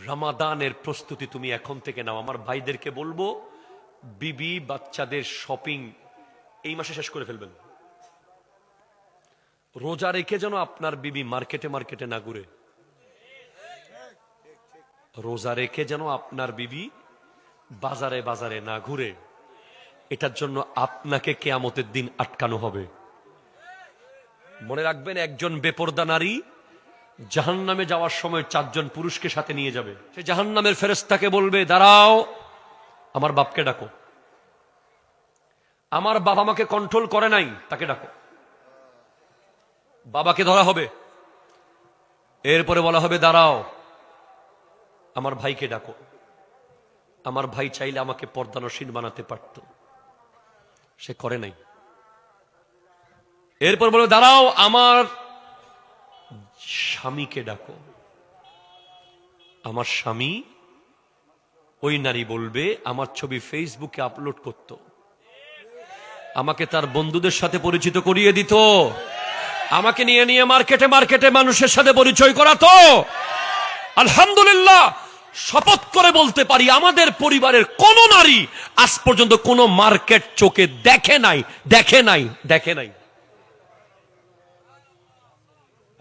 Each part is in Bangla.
রমাদানের প্রস্তুতি তুমি এখন থেকে নাও। আমার ভাইদেরকে বলবো, বিবি বাচ্চাদের শপিং এই মাসে শেষ করে ফেলবেন। রোজা রেখে যেন আপনার বিবি মার্কেটে মার্কেটে না ঘুরে। রোজা রেখে যেন আপনার বিবি বাজারে বাজারে না ঘুরে। এটার জন্য আপনাকে কিয়ামতের দিন আটকানো হবে। মনে রাখবেন, একজন বেপরদা নারী জাহান্নামে যাওয়ার সময় 4 জন পুরুষকে সাথে নিয়ে যাবে। সে জাহান্নামের ফেরেশতাকে বলবে, দাঁড়াও, আমার বাপকে ডাকো। আমার বাবা আমাকে কন্ট্রোল করে নাই, তাকে ডাকো। বাবাকে ধরা হবে। এরপরে বলা হবে, দাঁড়াও, আমার ভাইকে ডাকো। আমার ভাই চাইলে আমাকে পর্দানসীন বানাতে পারত, সে করে নাই। এরপর বলে, দাঁড়াও, আমার স্বামীকে ডাকো। আমার স্বামী, ওই নারী বলবে, আমার ছবি ফেসবুকে আপলোড করত, আমাকে তার বন্ধুদের সাথে পরিচিত করিয়ে দিত, আমাকে নিয়ে নিয়ে মার্কেটে মার্কেটে মানুষের সাথে পরিচয় করাতো। আলহামদুলিল্লাহ, শপথ করে বলতে পারি, আমাদের পরিবারের কোন নারী আজ পর্যন্ত কোন মার্কেট চোখে দেখে নাই, দেখে নাই, দেখে নাই।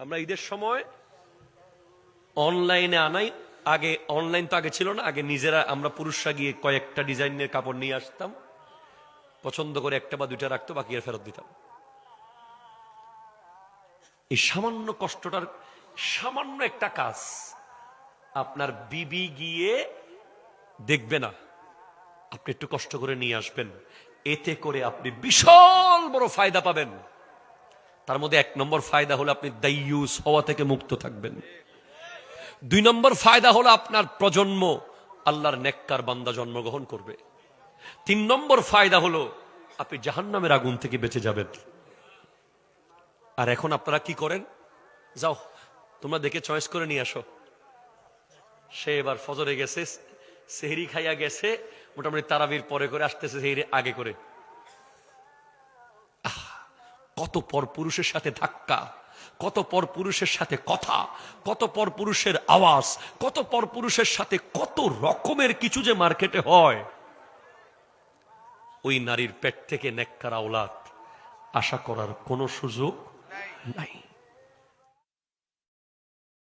আমরা ঈদের সময় অনলাইনে আনাই। আগে অনলাইন তো আগে ছিল না, আগে নিজেরা আমরা পুরুষরা গিয়ে কয়েকটা ডিজাইনের কাপড় নিয়ে আসতাম, পছন্দ করে 1টা বা 2টা রাখতো, বাকি আর ফেরত দিতাম। এই সামান্য কষ্টটার সামান্য একটা কাজ আপনার বিবি গিয়ে দেখবে না, আপনি একটু কষ্ট করে নিয়ে আসবেন। এতে করে আপনি বিশাল বড় ফায়দা পাবেন। তার মধ্যে 1 নম্বর ফায়দা হলো আপনি দাইয়ুস হওয়া থেকে মুক্ত থাকবেন। 2 নম্বর ফায়দা হলো আপনার প্রজন্ম আল্লাহর নেককার বান্দা জন্মগ্রহণ করবে। 3 নম্বর ফায়দা হলো আপনি জাহান্নামের আগুন থেকে বেঁচে যাবেন। আর এখন আপনারা কি করেন? যাও, তোমরা দেখে চয়েস করে নিয়ে আসো। সে এবার ফজরে গেছে, সেহরি খাইয়া গেছে, মোটামুটি তারাবির পরে করে আসতেছে সেহরি আগে করে। কত পর পুরুষের সাথে ধাক্কা, কত পর পুরুষের সাথে কথা, কত পর পুরুষের আওয়াজ, কত পর পুরুষের সাথে কত রকমের কিছু যে মার্কেটে হয়। ওই নারীর পেট থেকে নেককার আওলাদ আশা করার কোনো সুযোগ নাই।